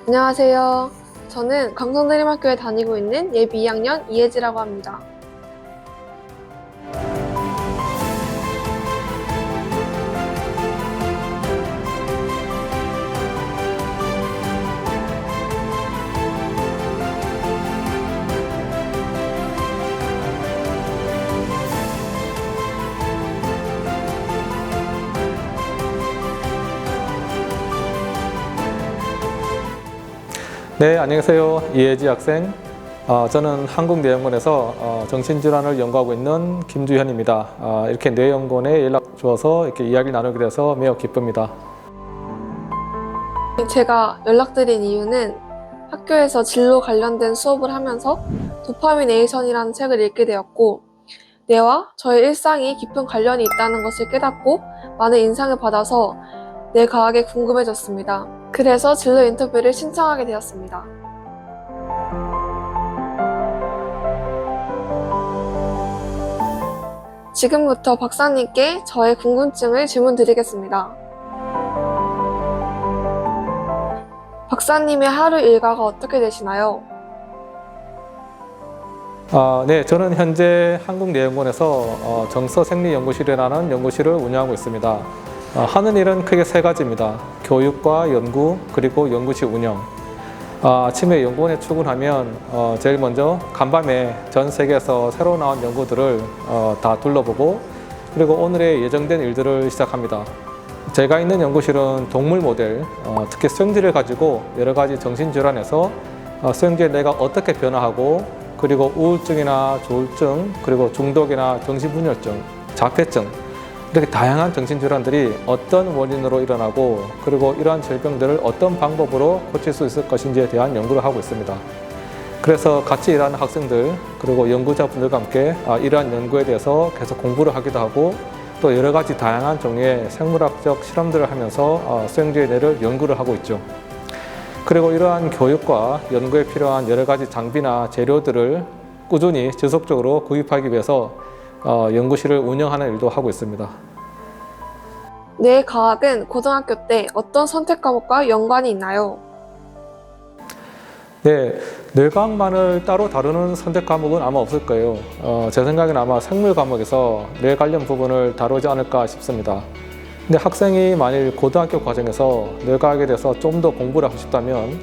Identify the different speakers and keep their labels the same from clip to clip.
Speaker 1: 안녕하세요. 저는 강성대림학교에 다니고 있는 예비 2학년 이혜지라고 합니다.
Speaker 2: 네, 안녕하세요. 이혜지 학생. 저는 한국뇌연구원에서 정신질환을 연구하고 있는 김주현입니다. 이렇게 뇌연구원에 연락 주어서 이렇게 이야기를 나누게 돼서 매우 기쁩니다.
Speaker 1: 제가 연락드린 이유는 학교에서 진로 관련된 수업을 하면서 도파미네이션이라는 책을 읽게 되었고, 뇌와 저의 일상이 깊은 관련이 있다는 것을 깨닫고 많은 인상을 받아서 뇌과학에 궁금해졌습니다. 그래서 진로 인터뷰를 신청하게 되었습니다. 지금부터 박사님께 저의 궁금증을 질문드리겠습니다. 박사님의 하루 일과가 어떻게 되시나요?
Speaker 2: 네, 저는 현재 한국뇌연구원에서 정서생리연구실이라는 연구실을 운영하고 있습니다. 하는 일은 크게 세 가지입니다. 교육과 연구, 그리고 연구실 운영. 아침에 연구원에 출근하면 제일 먼저 간밤에 전 세계에서 새로 나온 연구들을 다 둘러보고, 그리고 오늘의 예정된 일들을 시작합니다. 제가 있는 연구실은 동물 모델, 특히 수영질을 가지고 여러 가지 정신질환에서 수영질의 뇌가 어떻게 변화하고, 그리고 우울증이나 조울증, 그리고 중독이나 정신분열증, 자폐증, 이렇게 다양한 정신질환들이 어떤 원인으로 일어나고, 그리고 이러한 질병들을 어떤 방법으로 고칠 수 있을 것인지에 대한 연구를 하고 있습니다. 그래서 같이 일하는 학생들, 그리고 연구자분들과 함께 이러한 연구에 대해서 계속 공부를 하기도 하고, 또 여러 가지 다양한 종류의 생물학적 실험들을 하면서 수행지의 뇌를 연구를 하고 있죠. 그리고 이러한 교육과 연구에 필요한 여러 가지 장비나 재료들을 꾸준히 지속적으로 구입하기 위해서 연구실을 운영하는 일도 하고 있습니다.
Speaker 1: 뇌과학은 고등학교 때 어떤 선택 과목과 연관이 있나요?
Speaker 2: 네, 뇌과학만을 따로 다루는 선택 과목은 아마 없을 거예요. 제 생각에는 아마 생물 과목에서 뇌 관련 부분을 다루지 않을까 싶습니다. 근데 학생이 만일 고등학교 과정에서 뇌과학에 대해서 좀 더 공부를 하고 싶다면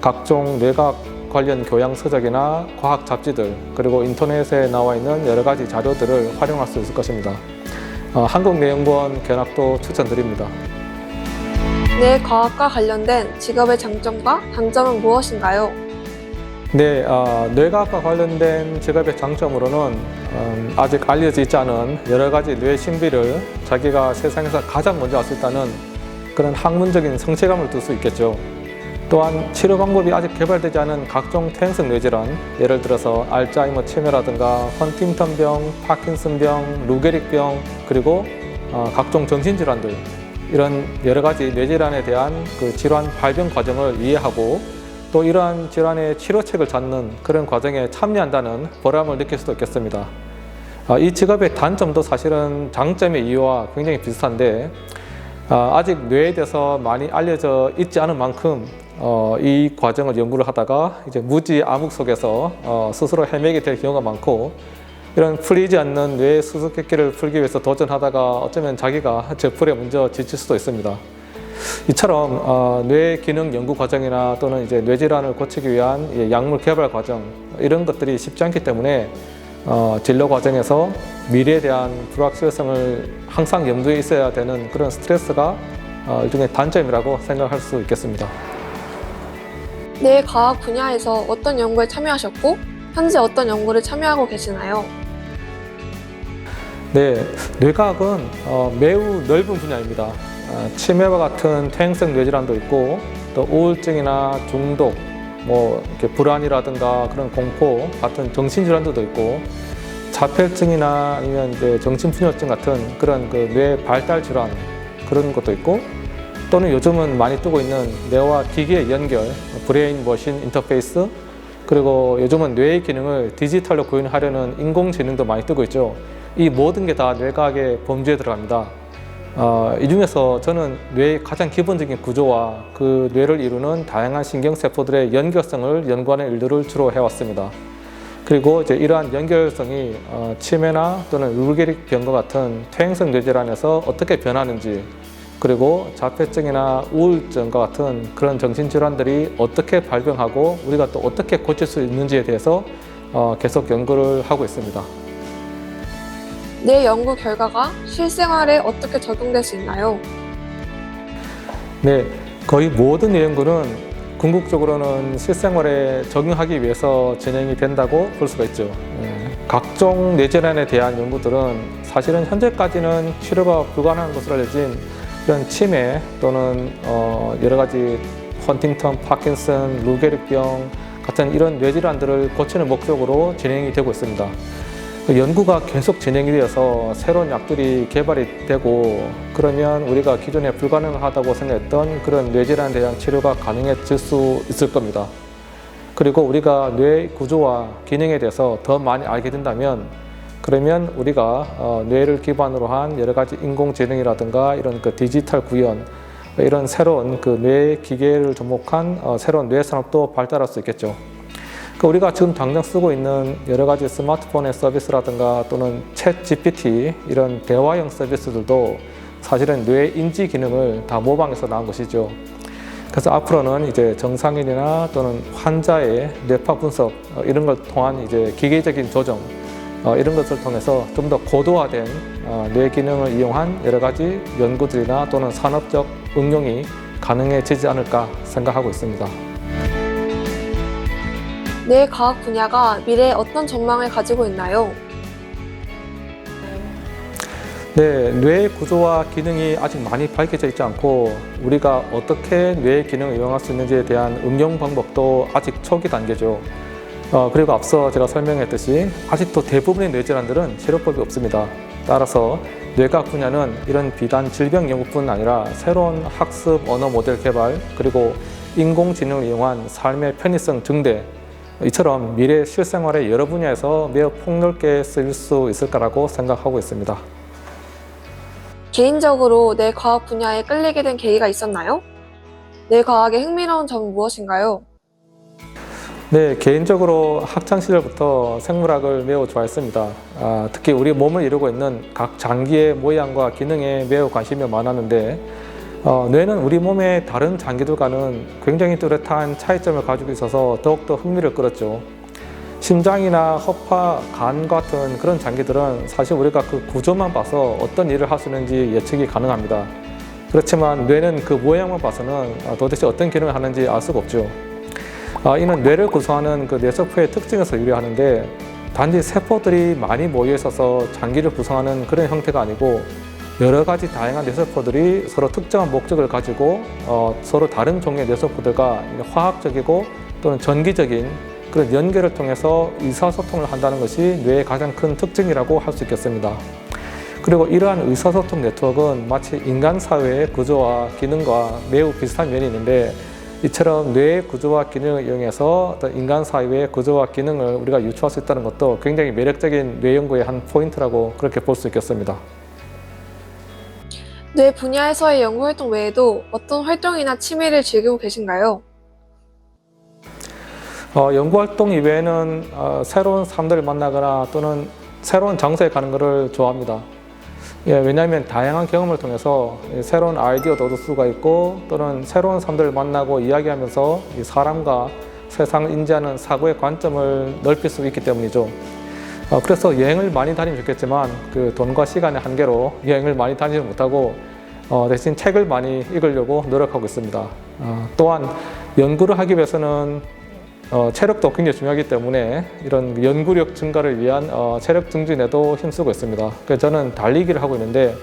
Speaker 2: 각종 뇌과학 관련 교양 서적이나 과학 잡지들, 그리고 인터넷에 나와 있는 여러 가지 자료들을 활용할 수 있을 것입니다. 한국뇌연구원 견학도 추천드립니다.
Speaker 1: 뇌과학과 관련된 직업의 장점과 단점은 무엇인가요?
Speaker 2: 네, 뇌과학과 관련된 직업의 장점으로는 아직 알려져 있지 않은 여러 가지 뇌 신비를 자기가 세상에서 가장 먼저 알 수 있다는 그런 학문적인 성취감을 둘 수 있겠죠. 또한 치료 방법이 아직 개발되지 않은 각종 퇴행성 뇌질환, 예를 들어서 알츠하이머 치매라든가 헌팅턴병, 파킨슨병, 루게릭병, 그리고 각종 정신질환들, 이런 여러 가지 뇌질환에 대한 그 질환 발병 과정을 이해하고, 또 이러한 질환의 치료책을 찾는 그런 과정에 참여한다는 보람을 느낄 수도 있겠습니다. 이 직업의 단점도 사실은 장점의 이유와 굉장히 비슷한데, 아직 뇌에 대해서 많이 알려져 있지 않은 만큼 이 과정을 연구를 하다가 이제 무지 암흑 속에서 스스로 헤매게 될 경우가 많고, 이런 풀리지 않는 뇌의 수수께끼를 풀기 위해서 도전하다가 어쩌면 자기가 제풀에 먼저 지칠 수도 있습니다. 이처럼 뇌 기능 연구 과정이나 또는 이제 뇌질환을 고치기 위한 약물 개발 과정, 이런 것들이 쉽지 않기 때문에 진로 과정에서 미래에 대한 불확실성을 항상 염두에 있어야 되는 그런 스트레스가 일종의 단점이라고 생각할 수 있겠습니다.
Speaker 1: 뇌과학 분야에서 어떤 연구에 참여하셨고, 현재 어떤 연구를 참여하고 계시나요?
Speaker 2: 네, 뇌과학은 매우 넓은 분야입니다. 치매와 같은 퇴행성 뇌질환도 있고, 또 우울증이나 중독, 이렇게 불안이라든가 그런 공포 같은 정신질환도 있고, 자폐증이나 아니면 이제 정신분열증 같은 그런 그 뇌 발달 질환, 그런 것도 있고, 또는 요즘은 많이 뜨고 있는 뇌와 기기의 연결, 브레인 머신 인터페이스, 그리고 요즘은 뇌의 기능을 디지털로 구현하려는 인공지능도 많이 뜨고 있죠. 이 모든 게 다 뇌과학의 범주에 들어갑니다. 이 중에서 저는 뇌의 가장 기본적인 구조와 그 뇌를 이루는 다양한 신경세포들의 연결성을 연구하는 일들을 주로 해왔습니다. 그리고 이제 이러한 연결성이 치매나 또는 루게릭 병과 같은 퇴행성 뇌질환에서 어떻게 변하는지, 그리고 자폐증이나 우울증과 같은 그런 정신질환들이 어떻게 발병하고 우리가 또 어떻게 고칠 수 있는지에 대해서 계속 연구를 하고 있습니다.
Speaker 1: 뇌 연구 결과가 실생활에 어떻게 적용될 수 있나요?
Speaker 2: 네, 거의 모든 뇌 연구는 궁극적으로는 실생활에 적용하기 위해서 진행이 된다고 볼 수가 있죠. 각종 뇌질환에 대한 연구들은 사실은 현재까지는 치료가 불가능한 것으로 알려진 이런 치매 또는 여러 가지 헌팅턴, 파킨슨, 루게릭병 같은 이런 뇌질환들을 고치는 목적으로 진행이 되고 있습니다. 연구가 계속 진행이 되어서 새로운 약들이 개발이 되고, 그러면 우리가 기존에 불가능하다고 생각했던 그런 뇌질환에 대한 치료가 가능해질 수 있을 겁니다. 그리고 우리가 뇌 구조와 기능에 대해서 더 많이 알게 된다면, 그러면 우리가 뇌를 기반으로 한 여러 가지 인공지능이라든가 이런 그 디지털 구현, 이런 새로운 그 뇌 기계를 접목한 새로운 뇌 산업도 발달할 수 있겠죠. 우리가 지금 당장 쓰고 있는 여러 가지 스마트폰의 서비스라든가 또는 챗 GPT 이런 대화형 서비스들도 사실은 뇌 인지 기능을 다 모방해서 나온 것이죠. 그래서 앞으로는 이제 정상인이나 또는 환자의 뇌파 분석 이런 걸 통한 이제 기계적인 조정 이런 것을 통해서 좀 더 고도화된 뇌 기능을 이용한 여러 가지 연구들이나 또는 산업적 응용이 가능해지지 않을까 생각하고 있습니다.
Speaker 1: 뇌 과학 분야가 미래에 어떤 전망을 가지고 있나요?
Speaker 2: 네, 뇌의 구조와 기능이 아직 많이 밝혀져 있지 않고 우리가 어떻게 뇌의 기능을 이용할 수 있는지에 대한 응용 방법도 아직 초기 단계죠. 그리고 앞서 제가 설명했듯이 아직도 대부분의 뇌질환들은 치료법이 없습니다. 따라서 뇌과학 분야는 이런 비단 질병 연구뿐 아니라 새로운 학습 언어 모델 개발, 그리고 인공지능을 이용한 삶의 편의성 증대, 이처럼 미래 실생활의 여러 분야에서 매우 폭넓게 쓰일 수 있을 거라고 생각하고 있습니다.
Speaker 1: 개인적으로 뇌 과학 분야에 끌리게 된 계기가 있었나요? 뇌 과학의 흥미로운 점은 무엇인가요?
Speaker 2: 네, 개인적으로 학창 시절부터 생물학을 매우 좋아했습니다. 특히 우리 몸을 이루고 있는 각 장기의 모양과 기능에 매우 관심이 많았는데, 뇌는 우리 몸의 다른 장기들과는 굉장히 뚜렷한 차이점을 가지고 있어서 더욱더 흥미를 끌었죠. 심장이나 허파, 간 같은 그런 장기들은 사실 우리가 그 구조만 봐서 어떤 일을 할 수 있는지 예측이 가능합니다. 그렇지만 뇌는 그 모양만 봐서는 도대체 어떤 기능을 하는지 알 수가 없죠. 이는 뇌를 구성하는 그 뇌세포의 특징에서 유래하는데, 단지 세포들이 많이 모여 있어서 장기를 구성하는 그런 형태가 아니고 여러 가지 다양한 뇌세포들이 서로 특정한 목적을 가지고 서로 다른 종류의 뇌세포들과 화학적이고 또는 전기적인 그런 연결을 통해서 의사소통을 한다는 것이 뇌의 가장 큰 특징이라고 할 수 있겠습니다. 그리고 이러한 의사소통 네트워크는 마치 인간 사회의 구조와 기능과 매우 비슷한 면이 있는데, 이처럼 뇌의 구조와 기능을 이용해서 어떤 인간 사회의 구조와 기능을 우리가 유추할 수 있다는 것도 굉장히 매력적인 뇌 연구의 한 포인트라고 그렇게 볼 수 있겠습니다.
Speaker 1: 뇌 분야에서의 연구 활동 외에도 어떤 활동이나 취미를 즐기고 계신가요?
Speaker 2: 연구 활동 이외에는 새로운 사람들을 만나거나 또는 새로운 장소에 가는 것을 좋아합니다. 왜냐하면 다양한 경험을 통해서 새로운 아이디어도 얻을 수가 있고, 또는 새로운 사람들을 만나고 이야기하면서 이 사람과 세상을 인지하는 사고의 관점을 넓힐 수 있기 때문이죠. 그래서 여행을 많이 다니면 좋겠지만 그 돈과 시간의 한계로 여행을 많이 다니지 못하고 대신 책을 많이 읽으려고 노력하고 있습니다. 또한 연구를 하기 위해서는 체력도 굉장히 중요하기 때문에 이런 연구력 증가를 위한 체력 증진에도 힘쓰고 있습니다. 그래서 저는 달리기를 하고 있는데,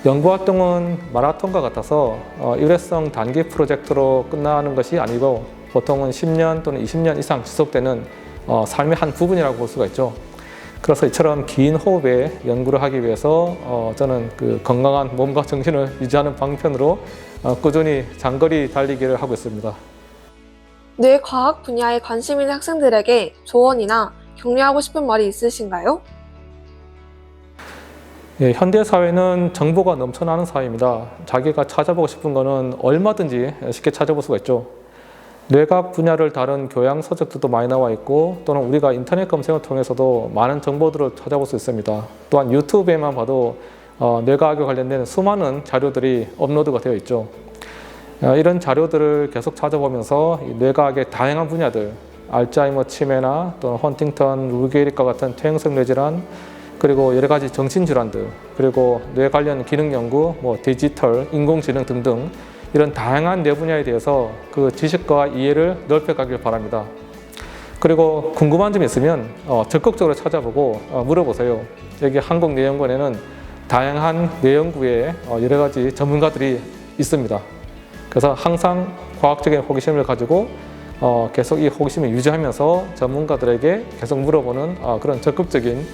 Speaker 2: 연구 활동은 마라톤과 같아서 일회성 단기 프로젝트로 끝나는 것이 아니고 보통은 10년 또는 20년 이상 지속되는 삶의 한 부분이라고 볼 수가 있죠. 그래서 이처럼 긴 호흡의 연구를 하기 위해서 저는 그 건강한 몸과 정신을 유지하는 방편으로 꾸준히 장거리 달리기를 하고 있습니다.
Speaker 1: 뇌 과학 분야에 관심 있는 학생들에게 조언이나 격려하고 싶은 말이 있으신가요?
Speaker 2: 예, 현대 사회는 정보가 넘쳐나는 사회입니다. 자기가 찾아보고 싶은 거는 얼마든지 쉽게 찾아볼 수가 있죠. 뇌과학 분야를 다룬 교양 서적들도 많이 나와 있고, 또는 우리가 인터넷 검색을 통해서도 많은 정보들을 찾아볼 수 있습니다. 또한 유튜브에만 봐도 뇌과학에 관련된 수많은 자료들이 업로드가 되어 있죠. 이런 자료들을 계속 찾아보면서 이 뇌과학의 다양한 분야들, 알츠하이머 치매나 또는 헌팅턴, 루게릭과 같은 퇴행성 뇌질환, 그리고 여러 가지 정신질환들, 그리고 뇌 관련 기능 연구, 디지털, 인공지능 등등 이런 다양한 뇌 분야에 대해서 그 지식과 이해를 넓혀가길 바랍니다. 그리고 궁금한 점이 있으면 적극적으로 찾아보고 물어보세요. 여기 한국뇌연구원에는 다양한 뇌 연구에 여러 가지 전문가들이 있습니다. 그래서 항상 과학적인 호기심을 가지고 계속 이 호기심을 유지하면서 전문가들에게 계속 물어보는 그런 적극적인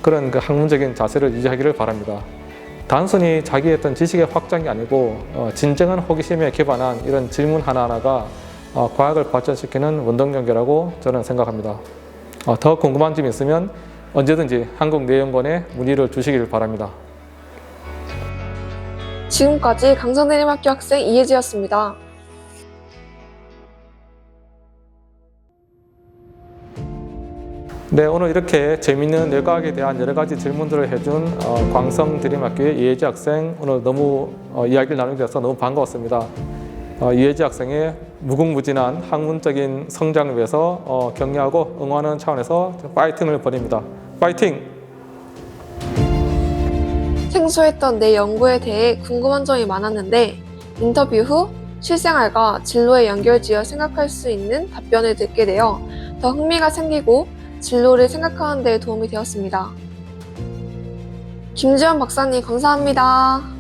Speaker 2: 그런 그 학문적인 자세를 유지하기를 바랍니다. 단순히 자기의 어떤 지식의 확장이 아니고 진정한 호기심에 기반한 이런 질문 하나하나가 과학을 발전시키는 원동력이라고 저는 생각합니다. 더 궁금한 점이 있으면 언제든지 한국뇌연구원에 문의를 주시길 바랍니다.
Speaker 1: 지금까지 강성대림학교 학생 이혜지였습니다.
Speaker 2: 네, 오늘 이렇게 재미있는 뇌과학에 대한 여러 가지 질문들을 해준 광성드림학교의 이혜지 학생, 오늘 너무 이야기를 나누게 돼서 너무 반가웠습니다. 이혜지 학생의 무궁무진한 학문적인 성장을 위해서 격려하고 응원하는 차원에서 파이팅을 벌입니다. 파이팅!
Speaker 1: 생소했던 내 연구에 대해 궁금한 점이 많았는데 인터뷰 후 실생활과 진로에 연결지어 생각할 수 있는 답변을 듣게 되어 더 흥미가 생기고 진로를 생각하는 데 도움이 되었습니다. 김지원 박사님 감사합니다.